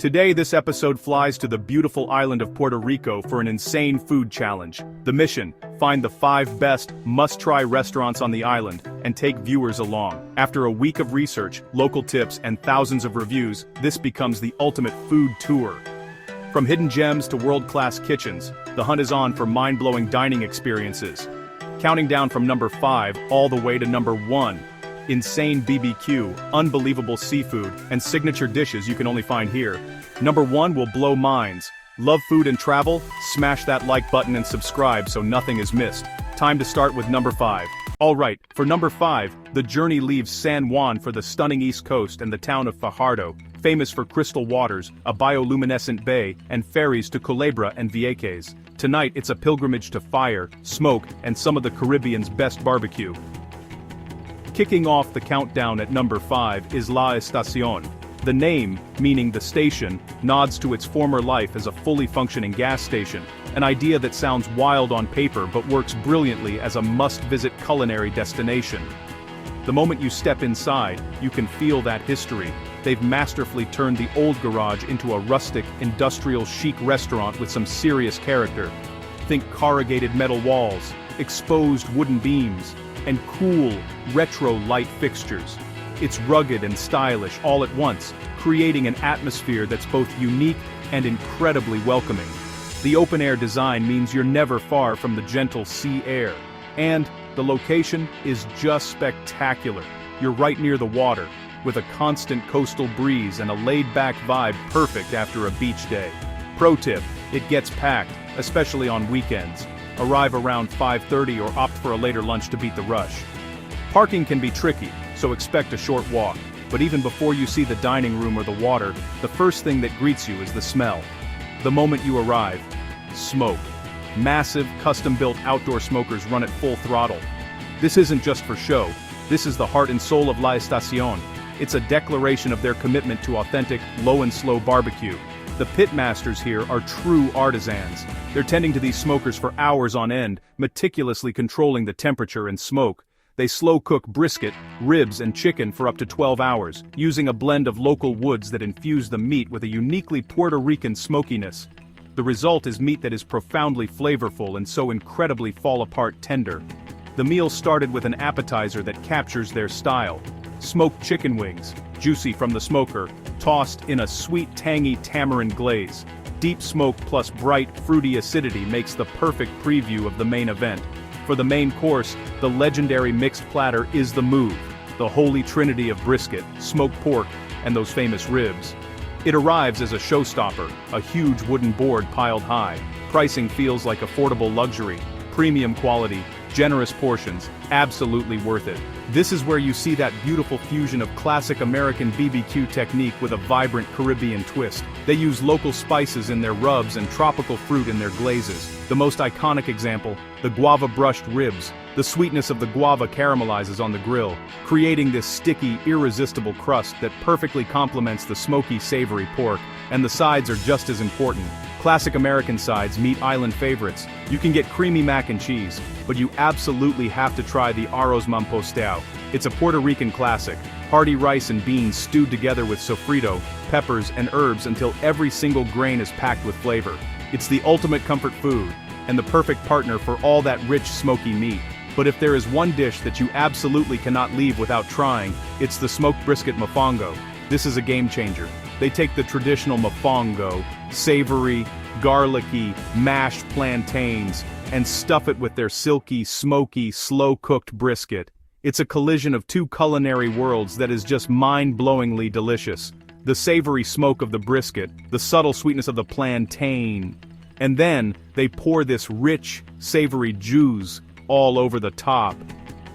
Today, this episode flies to the beautiful island of Puerto Rico for an insane food challenge. The mission: find the 5 best, must-try restaurants on the island, and take viewers along. After a week of research, local tips, and thousands of reviews, this becomes the ultimate food tour. From hidden gems to world-class kitchens, the hunt is on for mind-blowing dining experiences. Counting down from number 5 all the way to number 1. Insane BBQ, unbelievable seafood, and signature dishes you can only find here. Number 1 will blow minds. Love food and travel? Smash that like button and subscribe so nothing is missed. Time to start with number 5. Alright, for number 5, the journey leaves San Juan for the stunning East Coast and the town of Fajardo, famous for crystal waters, a bioluminescent bay, and ferries to Culebra and Vieques. Tonight it's a pilgrimage to fire, smoke, and some of the Caribbean's best barbecue. Kicking off the countdown at number 5 is La Estación. The name, meaning the station, nods to its former life as a fully functioning gas station, an idea that sounds wild on paper but works brilliantly as a must-visit culinary destination. The moment you step inside, you can feel that history. They've masterfully turned the old garage into a rustic, industrial chic restaurant with some serious character. Think corrugated metal walls, exposed wooden beams, and cool, retro light fixtures. It's rugged and stylish all at once, creating an atmosphere that's both unique and incredibly welcoming. The open-air design means you're never far from the gentle sea air. And the location is just spectacular. You're right near the water, with a constant coastal breeze and a laid-back vibe perfect after a beach day. Pro tip: it gets packed, especially on weekends. Arrive around 5:30 or opt for a later lunch to beat the rush. Parking can be tricky, so expect a short walk, but even before you see the dining room or the water, the first thing that greets you is the smell. The moment you arrive, smoke. Massive, custom-built outdoor smokers run at full throttle. This isn't just for show, this is the heart and soul of La Estación. It's a declaration of their commitment to authentic, low and slow barbecue. The pit masters here are true artisans. They're tending to these smokers for hours on end, meticulously controlling the temperature and smoke. They slow-cook brisket, ribs, and chicken for up to 12 hours, using a blend of local woods that infuse the meat with a uniquely Puerto Rican smokiness. The result is meat that is profoundly flavorful and so incredibly fall-apart tender. The meal started with an appetizer that captures their style. Smoked chicken wings, juicy from the smoker, tossed in a sweet tangy tamarind glaze. Deep smoke plus bright, fruity acidity makes the perfect preview of the main event. For the main course, the legendary mixed platter is the move, the holy trinity of brisket, smoked pork, and those famous ribs. It arrives as a showstopper, a huge wooden board piled high. Pricing feels like affordable luxury, premium quality, generous portions, absolutely worth it. This is where you see that beautiful fusion of classic American BBQ technique with a vibrant Caribbean twist. They use local spices in their rubs and tropical fruit in their glazes. The most iconic example, the guava-brushed ribs. The sweetness of the guava caramelizes on the grill, creating this sticky, irresistible crust that perfectly complements the smoky, savory pork. And the sides are just as important. Classic American sides meet island favorites. You can get creamy mac and cheese, but you absolutely have to try the arroz mampostao. It's a Puerto Rican classic. Hearty rice and beans stewed together with sofrito, peppers, and herbs until every single grain is packed with flavor. It's the ultimate comfort food, and the perfect partner for all that rich, smoky meat. But if there is one dish that you absolutely cannot leave without trying, it's the smoked brisket mofongo. This is a game changer. They take the traditional mofongo, savory, garlicky, mashed plantains, and stuff it with their silky, smoky, slow-cooked brisket. It's a collision of two culinary worlds that is just mind-blowingly delicious. The savory smoke of the brisket, the subtle sweetness of the plantain. And then, they pour this rich, savory juice all over the top.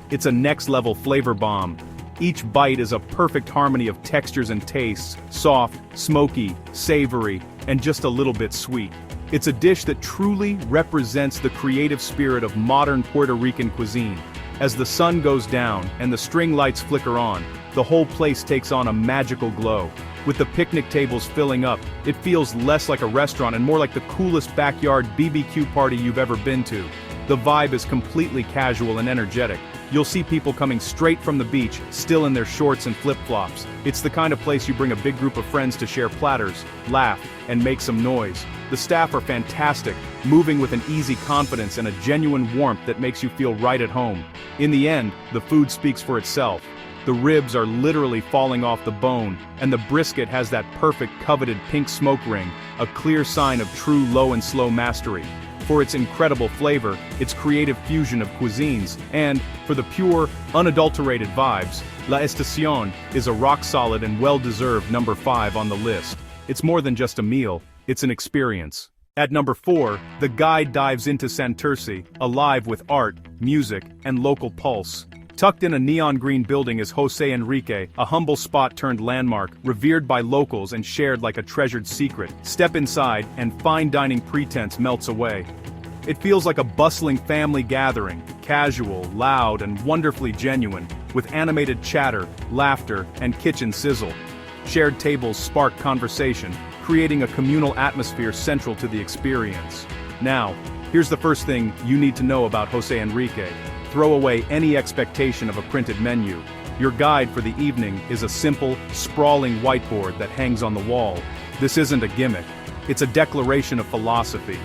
It's a next-level flavor bomb. Each bite is a perfect harmony of textures and tastes, soft, smoky, savory, and just a little bit sweet. It's a dish that truly represents the creative spirit of modern Puerto Rican cuisine. As the sun goes down and the string lights flicker on, the whole place takes on a magical glow. With the picnic tables filling up, it feels less like a restaurant and more like the coolest backyard BBQ party you've ever been to. The vibe is completely casual and energetic, You'll see people coming straight from the beach, still in their shorts and flip-flops. It's the kind of place you bring a big group of friends to share platters, laugh, and make some noise. The staff are fantastic, moving with an easy confidence and a genuine warmth that makes you feel right at home. In the end, the food speaks for itself. The ribs are literally falling off the bone, and the brisket has that perfect coveted pink smoke ring, a clear sign of true low and slow mastery. For its incredible flavor, its creative fusion of cuisines, and, for the pure, unadulterated vibes, La Estación is a rock-solid and well-deserved number 5 on the list. It's more than just a meal, it's an experience. At number 4, the guide dives into Santurce, alive with art, music, and local pulse. Tucked in a neon green building is José Enrique, a humble spot turned landmark, revered by locals and shared like a treasured secret. Step inside, and fine dining pretense melts away. It feels like a bustling family gathering, casual, loud, and wonderfully genuine, with animated chatter, laughter, and kitchen sizzle. Shared tables spark conversation, creating a communal atmosphere central to the experience. Now, here's the first thing you need to know about José Enrique. Throw away any expectation of a printed menu. Your guide for the evening is a simple, sprawling whiteboard that hangs on the wall. This isn't a gimmick. It's a declaration of philosophy.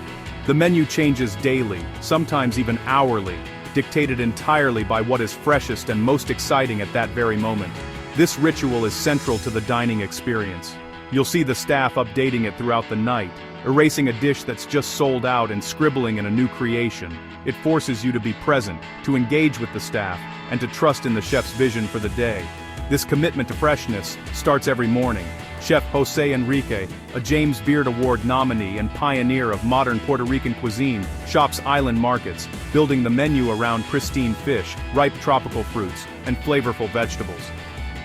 The menu changes daily, sometimes even hourly, dictated entirely by what is freshest and most exciting at that very moment. This ritual is central to the dining experience. You'll see the staff updating it throughout the night, erasing a dish that's just sold out and scribbling in a new creation. It forces you to be present, to engage with the staff, and to trust in the chef's vision for the day. This commitment to freshness starts every morning. Chef José Enrique, a James Beard Award nominee and pioneer of modern Puerto Rican cuisine, shops island markets, building the menu around pristine fish, ripe tropical fruits, and flavorful vegetables.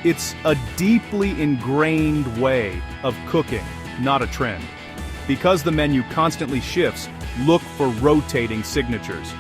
It's a deeply ingrained way of cooking, not a trend. Because the menu constantly shifts, look for rotating signatures.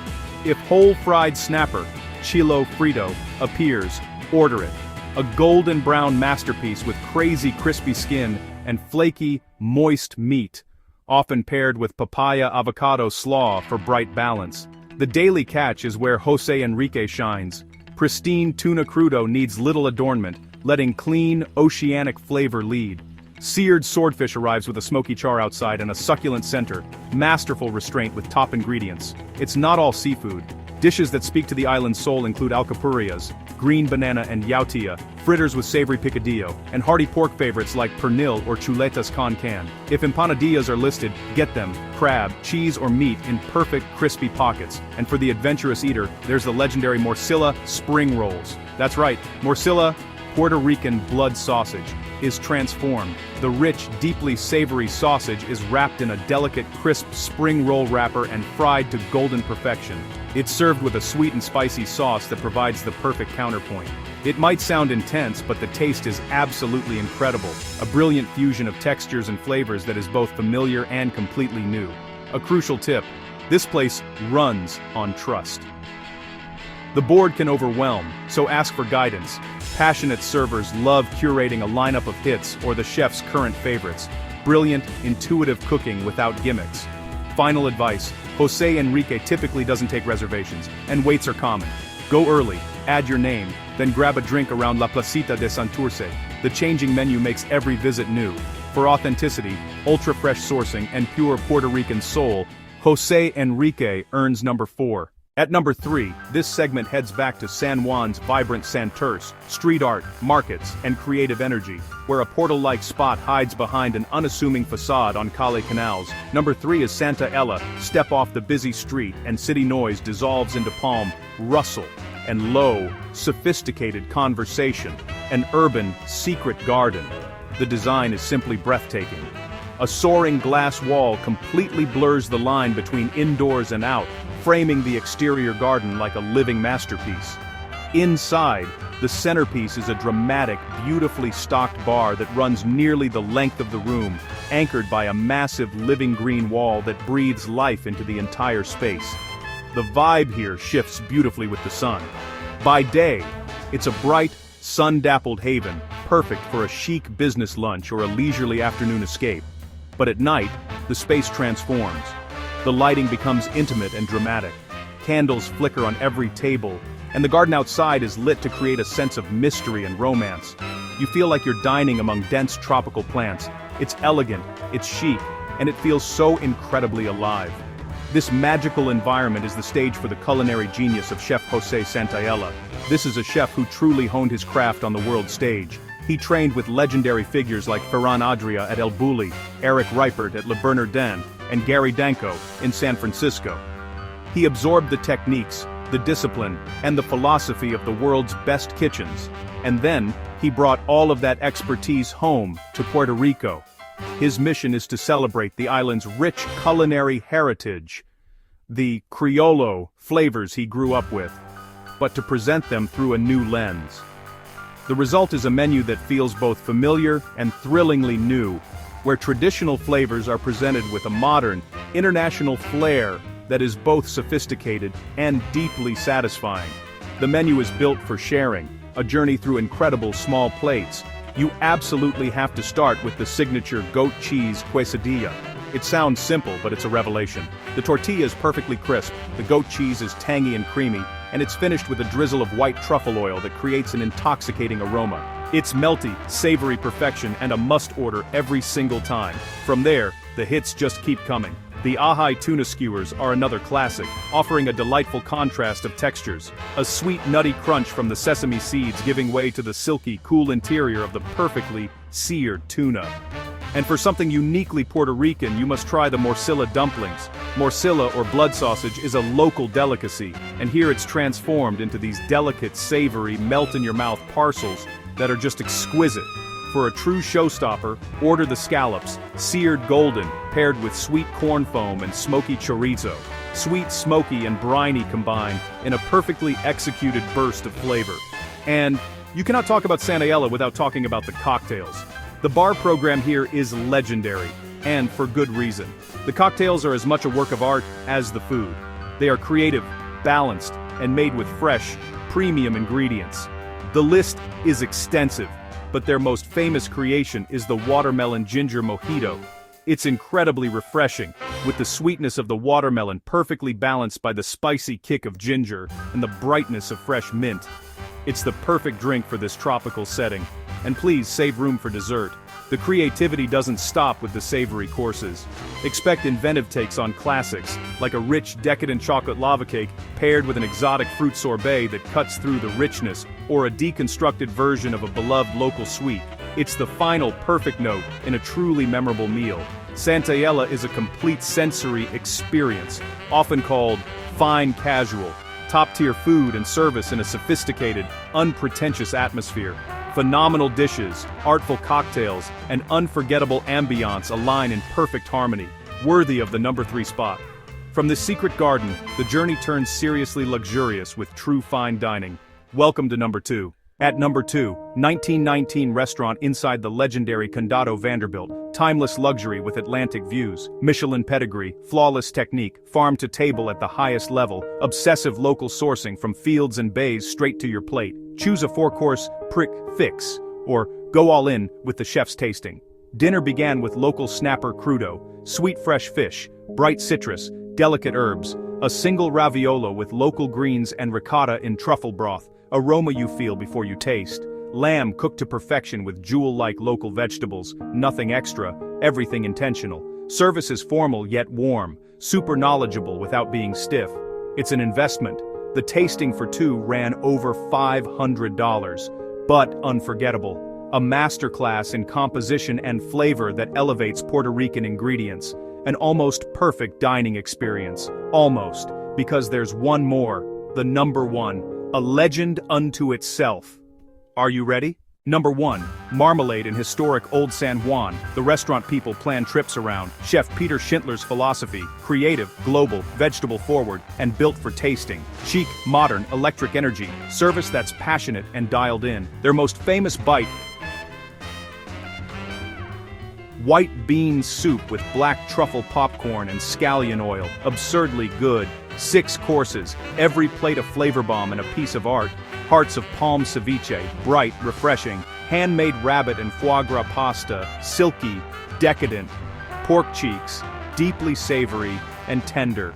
If whole fried snapper, chilo frito, appears, order it. A golden brown masterpiece with crazy crispy skin and flaky, moist meat, often paired with papaya avocado slaw for bright balance. The daily catch is where José Enrique shines. Pristine tuna crudo needs little adornment, letting clean, oceanic flavor lead. Seared swordfish arrives with a smoky char outside and a succulent center, masterful restraint with top ingredients. It's not all seafood. Dishes that speak to the island's soul include alcapurrias, green banana and yautía, fritters with savory picadillo, and hearty pork favorites like pernil or chuletas con can. If empanadillas are listed, get them, crab, cheese or meat in perfect crispy pockets. And for the adventurous eater, there's the legendary morcilla spring rolls. That's right, morcilla, Puerto Rican blood sausage, is transformed. The rich, deeply savory sausage is wrapped in a delicate, crisp spring roll wrapper and fried to golden perfection. It's served with a sweet and spicy sauce that provides the perfect counterpoint. It might sound intense, but the taste is absolutely incredible, a brilliant fusion of textures and flavors that is both familiar and completely new. A crucial tip: this place runs on trust. The board can overwhelm, so ask for guidance. Passionate servers love curating a lineup of hits or the chef's current favorites. Brilliant, intuitive cooking without gimmicks. Final advice: José Enrique typically doesn't take reservations, and waits are common. Go early, add your name, then grab a drink around La Placita de Santurce. The changing menu makes every visit new. For authenticity, ultra-fresh sourcing, and pure Puerto Rican soul, José Enrique earns number 4. At number 3, this segment heads back to San Juan's vibrant Santurce, street art, markets, and creative energy, where a portal-like spot hides behind an unassuming facade on Cali canals. Number 3 is Santaella. Step off the busy street and city noise dissolves into calm, rustle, and low, sophisticated conversation, an urban, secret garden. The design is simply breathtaking. A soaring glass wall completely blurs the line between indoors and out, framing the exterior garden like a living masterpiece. Inside, the centerpiece is a dramatic, beautifully stocked bar that runs nearly the length of the room, anchored by a massive living green wall that breathes life into the entire space. The vibe here shifts beautifully with the sun. By day, it's a bright, sun-dappled haven, perfect for a chic business lunch or a leisurely afternoon escape. But at night, the space transforms. The lighting becomes intimate and dramatic. Candles flicker on every table, and the garden outside is lit to create a sense of mystery and romance. You feel like you're dining among dense tropical plants. It's elegant, it's chic, and it feels so incredibly alive. This magical environment is the stage for the culinary genius of Chef José Santaella. This is a chef who truly honed his craft on the world stage. He trained with legendary figures like Ferran Adria at El Bulli, Eric Ripert at Le Bernardin, and Gary Danko in San Francisco. He absorbed the techniques, the discipline, and the philosophy of the world's best kitchens. And then, he brought all of that expertise home to Puerto Rico. His mission is to celebrate the island's rich culinary heritage, the Criollo flavors he grew up with, but to present them through a new lens. The result is a menu that feels both familiar and thrillingly new, where traditional flavors are presented with a modern, international flair that is both sophisticated and deeply satisfying. The menu is built for sharing, a journey through incredible small plates. You absolutely have to start with the signature goat cheese quesadilla. It sounds simple, but it's a revelation. The tortilla is perfectly crisp, the goat cheese is tangy and creamy, and it's finished with a drizzle of white truffle oil that creates an intoxicating aroma. It's melty, savory perfection and a must-order every single time. From there, the hits just keep coming. The Ahai tuna skewers are another classic, offering a delightful contrast of textures. A sweet nutty crunch from the sesame seeds giving way to the silky, cool interior of the perfectly seared tuna. And for something uniquely Puerto Rican, you must try the morcilla dumplings. Morcilla, or blood sausage, is a local delicacy, and here it's transformed into these delicate, savory, melt-in-your-mouth parcels that are just exquisite. For a true showstopper, order the scallops, seared golden, paired with sweet corn foam and smoky chorizo. Sweet, smoky, and briny combined in a perfectly executed burst of flavor. And you cannot talk about Santaella without talking about the cocktails. The bar program here is legendary, and for good reason. The cocktails are as much a work of art as the food. They are creative, balanced, and made with fresh, premium ingredients. The list is extensive, but their most famous creation is the watermelon ginger mojito. It's incredibly refreshing, with the sweetness of the watermelon perfectly balanced by the spicy kick of ginger and the brightness of fresh mint. It's the perfect drink for this tropical setting. And please save room for dessert. The creativity doesn't stop with the savory courses. Expect inventive takes on classics, like a rich, decadent chocolate lava cake paired with an exotic fruit sorbet that cuts through the richness, or a deconstructed version of a beloved local sweet. It's the final perfect note in a truly memorable meal. Santaella is a complete sensory experience, often called fine casual. Top-tier food and service in a sophisticated, unpretentious atmosphere. Phenomenal dishes, artful cocktails, and unforgettable ambiance align in perfect harmony, worthy of the number 3 spot. From this secret garden, the journey turns seriously luxurious with true fine dining. Welcome to number 2. At number 2, 1919 restaurant inside the legendary Condado Vanderbilt, timeless luxury with Atlantic views, Michelin pedigree, flawless technique, farm to table at the highest level, obsessive local sourcing from fields and bays straight to your plate. Choose a 4-course prick fix, or go all in with the chef's tasting. Dinner began with local snapper crudo, sweet fresh fish, bright citrus, delicate herbs, a single raviolo with local greens and ricotta in truffle broth, aroma you feel before you taste. Lamb cooked to perfection with jewel-like local vegetables, nothing extra, everything intentional. Service is formal yet warm, super knowledgeable without being stiff. It's an investment. The tasting for 2 ran over $500, but unforgettable. A masterclass in composition and flavor that elevates Puerto Rican ingredients. An almost perfect dining experience. Almost, because there's one more, the number 1. A legend unto itself. Are you ready? Number 1, Marmalade in historic Old San Juan, the restaurant people plan trips around. Chef Peter Schindler's philosophy, creative, global, vegetable forward, and built for tasting. Chic, modern, electric energy, service that's passionate and dialed in. Their most famous bite: white bean soup with black truffle popcorn and scallion oil, absurdly good. 6 courses, every plate a flavor bomb and a piece of art. Hearts of palm ceviche, bright, refreshing. Handmade rabbit and foie gras pasta, silky, decadent. Pork cheeks, deeply savory and tender.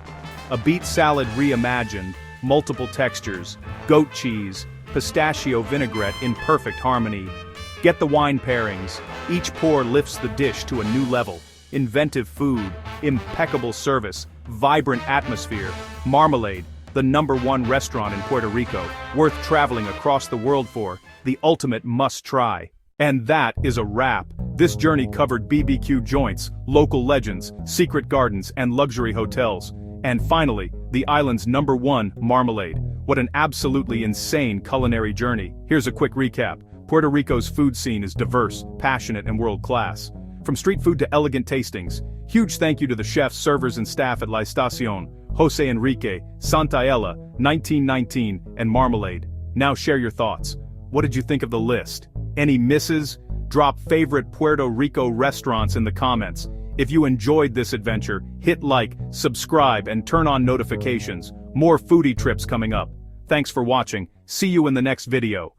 A beet salad reimagined, multiple textures, goat cheese, pistachio vinaigrette in perfect harmony. Get the wine pairings, each pour lifts the dish to a new level. Inventive food, impeccable service, vibrant atmosphere. Marmalade, the #1 restaurant in Puerto Rico, worth traveling across the world for, the ultimate must-try. And that is a wrap. This journey covered BBQ joints, local legends, secret gardens, and luxury hotels. And finally, the island's #1, Marmalade. What an absolutely insane culinary journey. Here's a quick recap. Puerto Rico's food scene is diverse, passionate, and world-class. From street food to elegant tastings, huge thank you to the chefs, servers, and staff at La Estación, Jose Enrique, Santaella, 1919, and Marmalade. Now share your thoughts. What did you think of the list? Any misses? Drop favorite Puerto Rico restaurants in the comments. If you enjoyed this adventure, hit like, subscribe, and turn on notifications. More foodie trips coming up. Thanks for watching. See you in the next video.